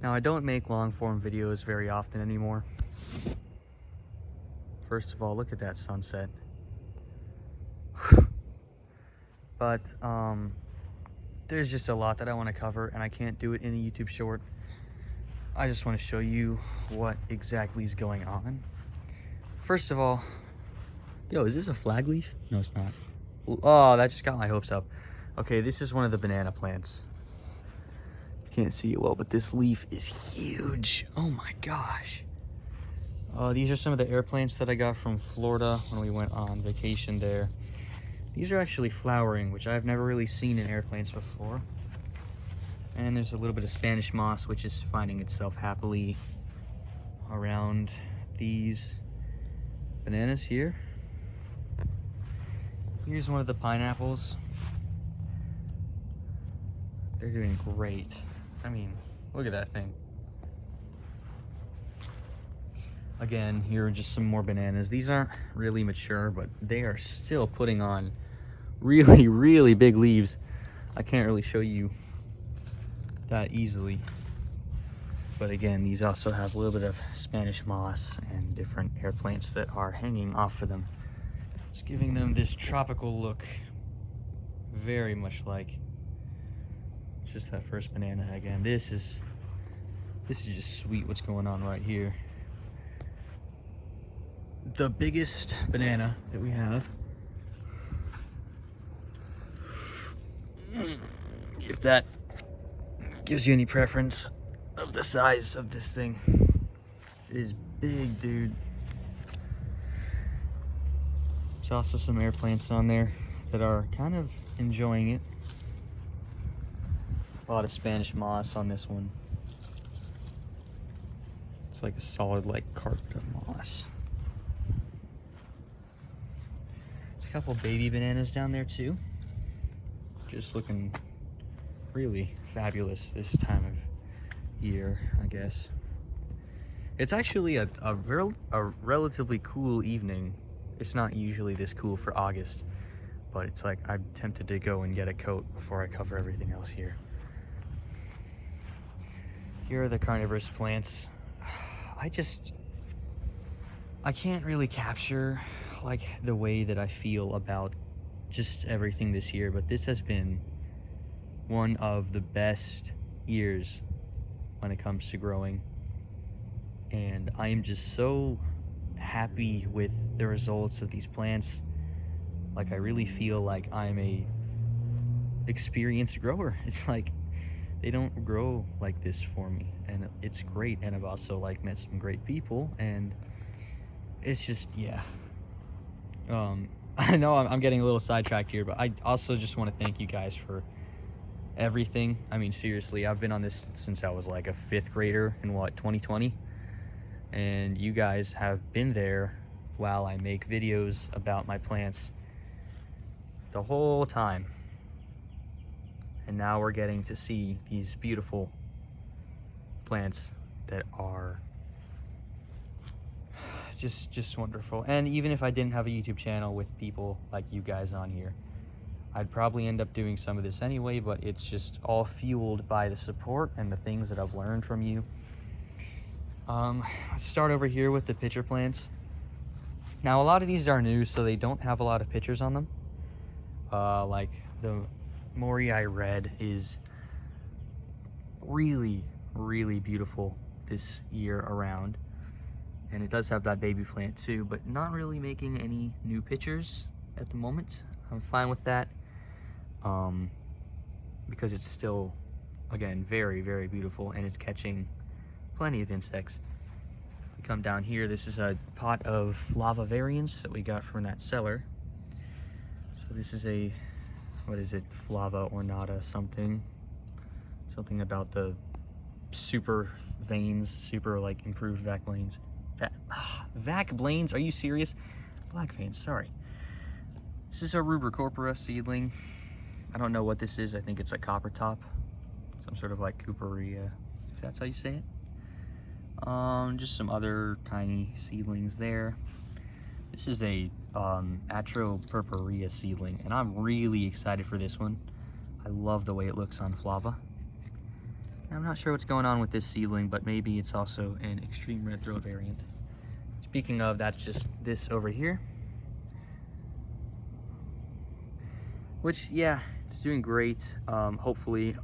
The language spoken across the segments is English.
Now, I don't make long form videos very often anymore. First of all, look at that sunset. But there's just a lot that I want to cover, and I can't do it in a YouTube short. I just want to show you what exactly is going on. First of all, yo, is this a flag leaf? No, it's not. Oh, that just got my hopes up. Okay, this is one of the banana plants. You can't see it well, but this leaf is huge. Oh my gosh. These are some of the air plants that I got from Florida when we went on vacation there. These are actually flowering, which I've never really seen in air plants before. And there's a little bit of Spanish moss, which is finding itself happily around these bananas here. Here's one of the pineapples. They're doing great. I mean, look at that thing. Again, here are just some more bananas. These aren't really mature, but they are still putting on really, really big leaves. I can't really show you that easily. But again, these also have a little bit of Spanish moss and different air plants that are hanging off of them. It's giving them this tropical look, very much like just that first banana. Again, this is just sweet what's going on right here. The biggest banana that we have, if that gives you any preference of the size of this thing, it is big, dude. There's also some air plants on there that are kind of enjoying it. A lot of Spanish moss on this one. It's like a solid like carpet of moss. A couple baby bananas down there too. Just looking really fabulous this time of year, I guess. It's actually a relatively cool evening. It's not usually this cool for August, but it's like I'm tempted to go and get a coat before I cover everything else here. Here are the carnivorous plants. I can't really capture like the way that I feel about just everything this year, but this has been one of the best years when it comes to growing, and I am just so happy with the results of these plants. Like, I really feel like I'm a experienced grower. It's like they don't grow like this for me, and it's great. And I've also like met some great people, and it's just, yeah. I know I'm getting a little sidetracked here, but I also just want to thank you guys for everything. I mean, seriously, I've been on this since I was like a 5th grader in 2020, and you guys have been there while I make videos about my plants the whole time. And now we're getting to see these beautiful plants that are just wonderful. And even if I didn't have a YouTube channel with people like you guys on here, I'd probably end up doing some of this anyway, but it's just all fueled by the support and the things that I've learned from you. Let's start over here with the pitcher plants. Now, a lot of these are new, so they don't have a lot of pictures on them. Like the Morii Red is really, really beautiful this year around. And it does have that baby plant too, but not really making any new pictures at the moment. I'm fine with that, because it's still, again, very, very beautiful, and it's catching plenty of insects. We come down here, this is a pot of lava variants that we got from that cellar. So this is a, what is it, Flava ornata something about the super veins, super like improved vac blains. Vac blains, are you serious? Black veins, sorry. This is a Purpureas seedling. I don't know what this is. I think it's a copper top, some sort of like Purpurea, if that's how you say it. Just some other tiny seedlings there. This is a Purpurea seedling, and I'm really excited for this one. I love the way it looks on Flava. I'm not sure what's going on with this seedling, but maybe it's also an extreme red throat variant. Speaking of, that's just this over here. Which, yeah, it's doing great. Hopefully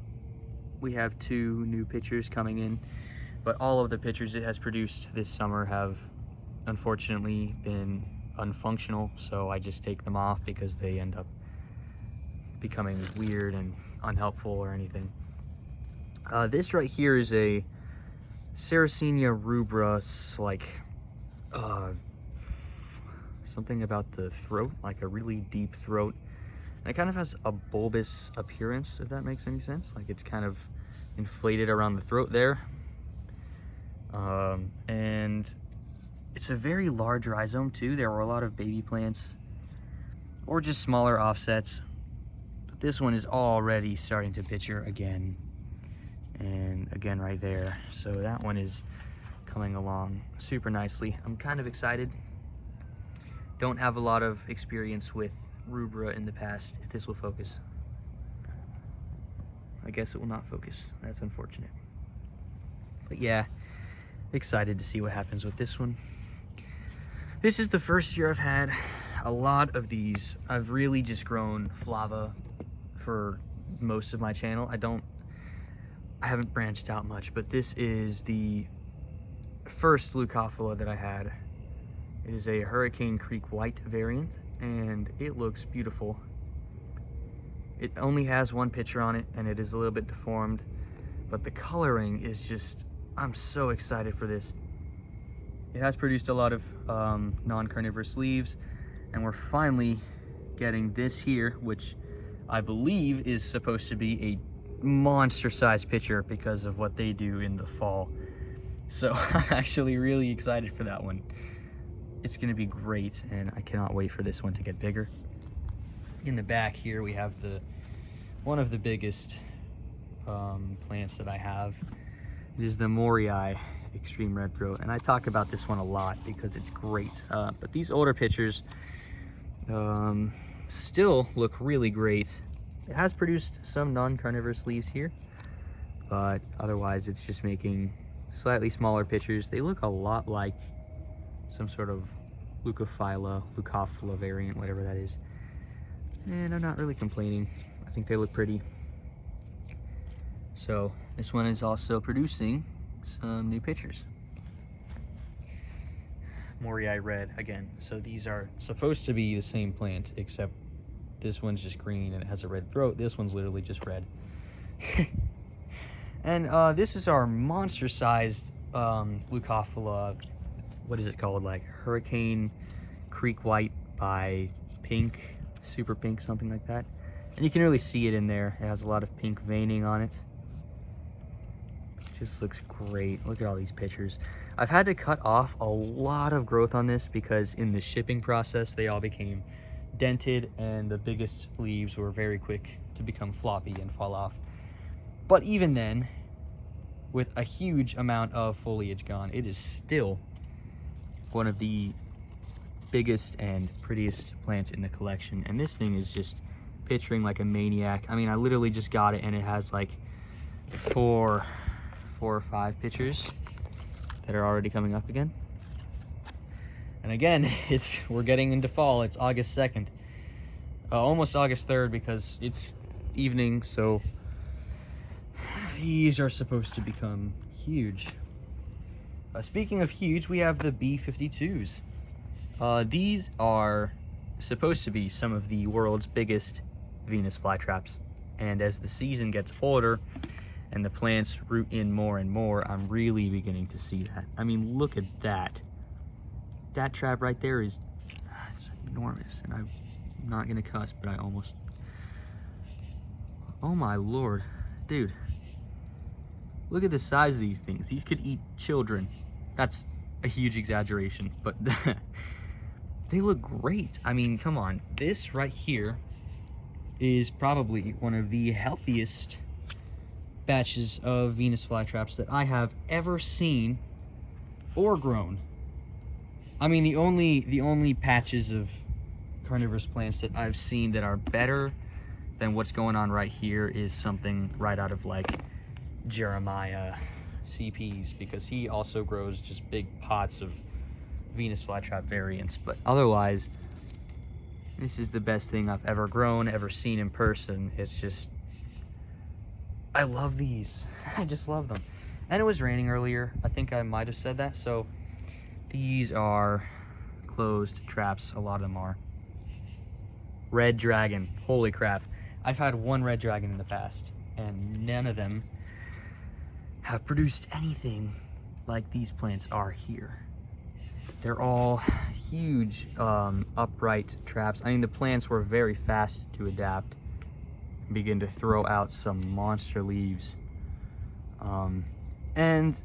we have 2 new pitchers coming in, but all of the pitchers it has produced this summer have unfortunately been unfunctional, so I just take them off because they end up becoming weird and unhelpful or anything. This right here is a Sarracenia rubra, something about the throat, like a really deep throat. And it kind of has a bulbous appearance, if that makes any sense. Like it's kind of inflated around the throat there. And it's a very large rhizome too. There were a lot of baby plants or just smaller offsets. But this one is already starting to picture again. And again right there. So that one is coming along super nicely. I'm kind of excited. Don't have a lot of experience with rubra in the past. If this will focus. I guess it will not focus. That's unfortunate. But yeah, excited to see what happens with this one. This is the first year I've had a lot of these. I've really just grown flava for most of my channel. I haven't branched out much, but this is the first Leucophila that I had. It is a Hurricane Creek White variant, and it looks beautiful. It only has 1 picture on it, and it is a little bit deformed, but the coloring is just, I'm so excited for this. It has produced a lot of non-carnivorous leaves, and we're finally getting this here, which I believe is supposed to be a monster-sized pitcher because of what they do in the fall. So I'm actually really excited for that one. It's going to be great, and I cannot wait for this one to get bigger. In the back here we have one of the biggest plants that I have. It is the Purpureas Extreme Red Throat, and I talk about this one a lot because it's great. But these older pitchers still look really great. It has produced some non-carnivorous leaves here, but otherwise it's just making slightly smaller pitchers. They look a lot like some sort of Leucophila variant, whatever that is. And I'm not really complaining. I think they look pretty. So this one is also producing some new pitchers. Purpureas red again. So these are supposed to be the same plant, except this one's just green and it has a red throat. This one's literally just red. And this is our monster-sized Leucophila. What is it called? Like Hurricane Creek White by Pink, Super Pink, something like that. And you can really see it in there. It has a lot of pink veining on it. Just looks great. Look at all these pictures. I've had to cut off a lot of growth on this because in the shipping process they all became dented, and the biggest leaves were very quick to become floppy and fall off. But even then, with a huge amount of foliage gone, it is still one of the biggest and prettiest plants in the collection. And this thing is just picturing like a maniac. I mean, I literally just got it and it has like four or five pictures that are already coming up again. And again, we're getting into fall. It's August 2nd, almost August 3rd because it's evening, so these are supposed to become huge. Speaking of huge, we have the B52s. These are supposed to be some of the world's biggest Venus flytraps. And as the season gets older and the plants root in more and more, I'm really beginning to see that. I mean, look at that. That trap right there is, it's enormous. And I'm not gonna cuss, but I almost, oh my Lord, dude. Look at the size of these things. These could eat children. That's a huge exaggeration, but they look great. I mean, come on. This right here is probably one of the healthiest batches of Venus flytraps that I have ever seen or grown. I mean, the only patches of carnivorous plants that I've seen that are better than what's going on right here is something right out of like Jeremiah CPs, because he also grows just big pots of Venus flytrap variants. But otherwise, this is the best thing I've ever grown, ever seen in person. It's just, I love these. I just love them. And it was raining earlier. I think I might have said that. So these are closed traps. A lot of them are. Red dragon. Holy crap. I've had one red dragon in the past, and none of them have produced anything like these plants are here. They're all huge upright traps. I mean, the plants were very fast to adapt and begin to throw out some monster leaves. And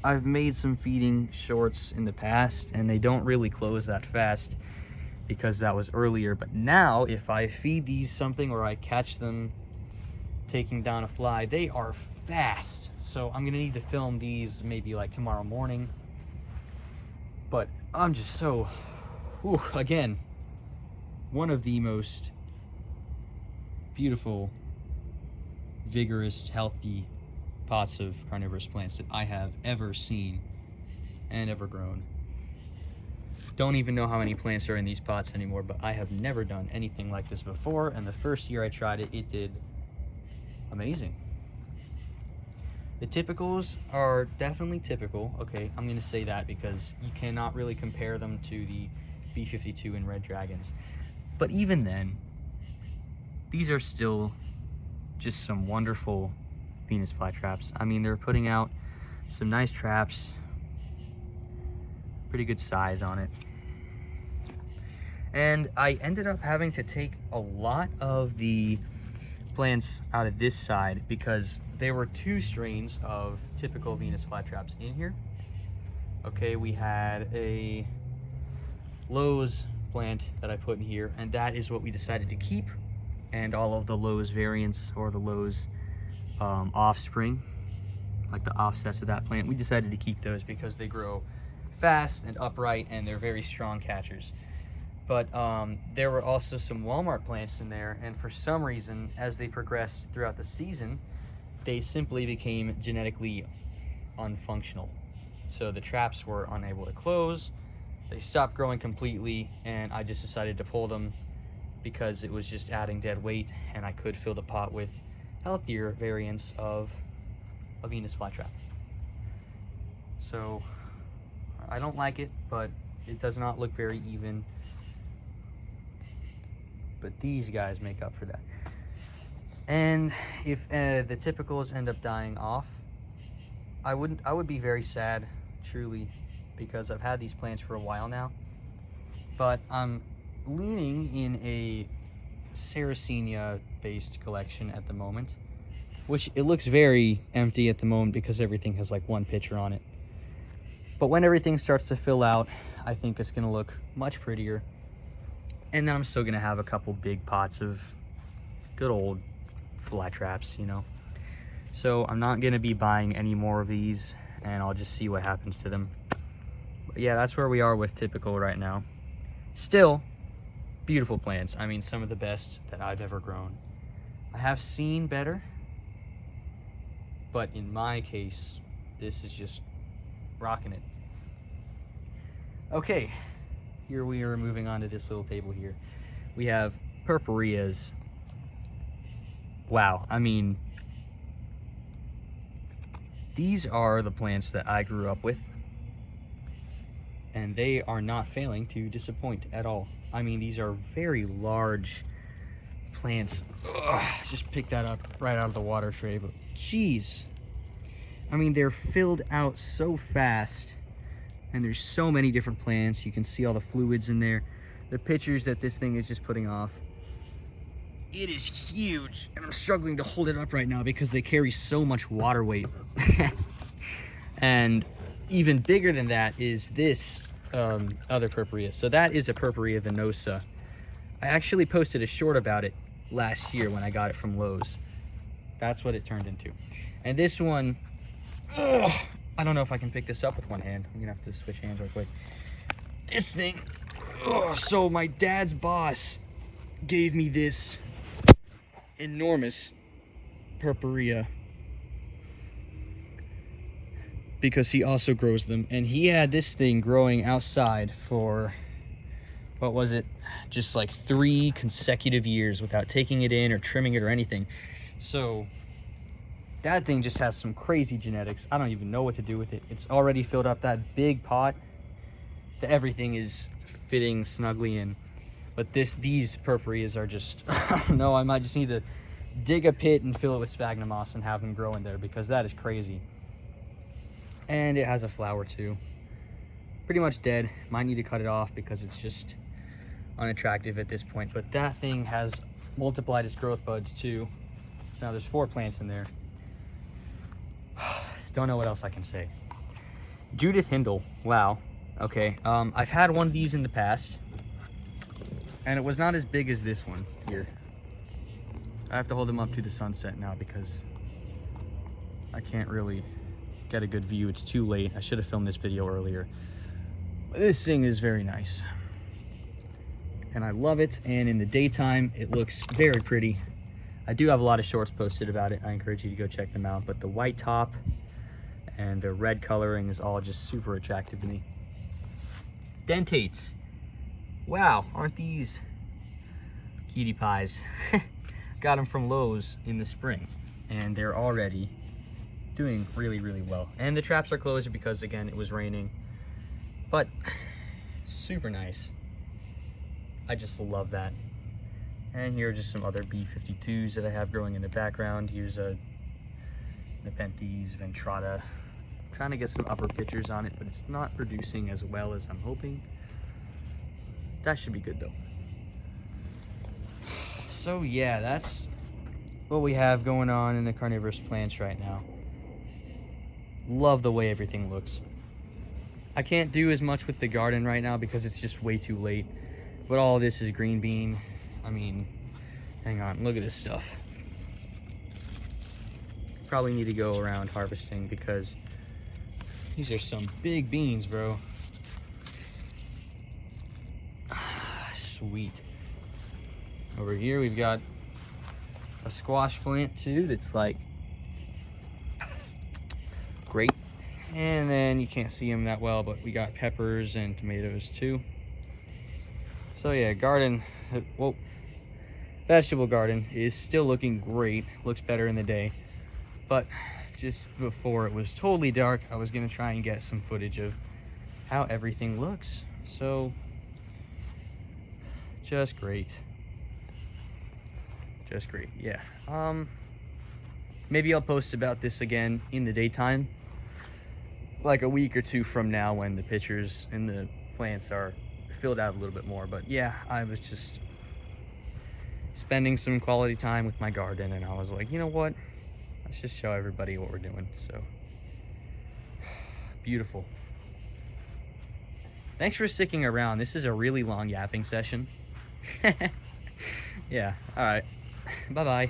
I've made some feeding shorts in the past, and they don't really close that fast because that was earlier. But now if I feed these something, or I catch them taking down a fly, they are fast. So I'm gonna need to film these maybe like tomorrow morning. But I'm just so, again, one of the most beautiful, vigorous, healthy pots of carnivorous plants that I have ever seen and ever grown. Don't even know how many plants are in these pots anymore, but I have never done anything like this before, and the first year I tried it, it did amazing. The typicals are definitely typical. Okay, I'm gonna say that because you cannot really compare them to the B52 and red dragons. But even then, these are still just some wonderful Venus flytraps. I mean, they're putting out some nice traps, pretty good size on it. And I ended up having to take a lot of the plants out of this side because there were two strains of typical Venus flytraps in here. Okay, we had a Lowe's plant that I put in here, and that is what we decided to keep. And all of the Lowe's variants, or the Lowe's offspring, like the offsets of that plant, we decided to keep those because they grow fast and upright, and they're very strong catchers. But there were also some Walmart plants in there, and for some reason, as they progressed throughout the season, they simply became genetically unfunctional. So the traps were unable to close, they stopped growing completely, and I just decided to pull them because it was just adding dead weight, and I could fill the pot with healthier variants of a Venus flytrap. So I don't like it, but it does not look very even. But these guys make up for that. And if the typicals end up dying off, I would be very sad, truly, because I've had these plants for a while now. But I'm leaning in a Sarracenia based collection at the moment, which it looks very empty at the moment because everything has like one picture on it. But when everything starts to fill out, I think it's gonna look much prettier. And then I'm still gonna have a couple big pots of good old flytraps, you know. So I'm not gonna be buying any more of these, and I'll just see what happens to them. But yeah, that's where we are with typical right now. Still beautiful plants. I mean, some of the best that I've ever grown. I have seen better, but in my case, this is just rocking it. Okay, here we are moving on to this little table here. We have Purpureas. Wow, I mean, these are the plants that I grew up with, and they are not failing to disappoint at all. I mean, these are very large plants. Ugh, just picked that up right out of the water tray, but geez. I mean, they're filled out so fast, and there's so many different plants. You can see all the fluids in there. The pictures that this thing is just putting off. It is huge, and I'm struggling to hold it up right now because they carry so much water weight. And even bigger than that is this other Purpurea. So that is a Purpurea venosa. I actually posted a short about it last year when I got it from Lowe's. That's what it turned into. And this one, ugh, I don't know if I can pick this up with one hand. I'm gonna have to switch hands real quick. This thing, ugh, so my dad's boss gave me this enormous Purpurea because he also grows them. And he had this thing growing outside for, what was it? Just like 3 consecutive years without taking it in or trimming it or anything. So that thing just has some crazy genetics. I don't even know what to do with it. It's already filled up that big pot. Everything is fitting snugly in. But these purpureas are just, I don't know, I might just need to dig a pit and fill it with sphagnum moss and have them grow in there, because that is crazy. And it has a flower too. Pretty much dead. Might need to cut it off because it's just unattractive at this point. But that thing has multiplied its growth buds too. So now there's 4 plants in there. Don't know what else I can say. Judith Hindle. Wow. Okay. I've had one of these in the past, and it was not as big as this one here. I have to hold them up to the sunset now because I can't really get a good view. It's too late. I should have filmed this video earlier. But this thing is very nice, and I love it. And in the daytime, it looks very pretty. I do have a lot of shorts posted about it. I encourage you to go check them out. But the white top and the red coloring is all just super attractive to me. Dentates. Wow, aren't these cutie pies? Got them from Lowe's in the spring, and they're already doing really, really well. And the traps are closed because, again, it was raining. But super nice. I just love that. And here are just some other B52s that I have growing in the background. Here's a Nepenthes ventrata. I'm trying to get some upper pictures on it, but it's not producing as well as I'm hoping. That should be good though. So yeah, that's what we have going on in the carnivorous plants right now. Love the way everything looks. I can't do as much with the garden right now because it's just way too late. But all this is green bean. I mean, hang on, look at this stuff. Probably need to go around harvesting because these are some big beans, bro. Sweet. Over here we've got a squash plant too that's like great. And then you can't see them that well, but we got peppers and tomatoes too. So yeah, garden, well, vegetable garden is still looking great. Looks better in the day. But just before it was totally dark, I was gonna try and get some footage of how everything looks. So just great. Just great, yeah. Maybe I'll post about this again in the daytime, like a week or 2 from now when the pictures and the plants are filled out a little bit more. But yeah, I was just spending some quality time with my garden, and I was like, you know what? Let's just show everybody what we're doing. So, beautiful. Thanks for sticking around. This is a really long yapping session. Yeah, all right. Bye-bye.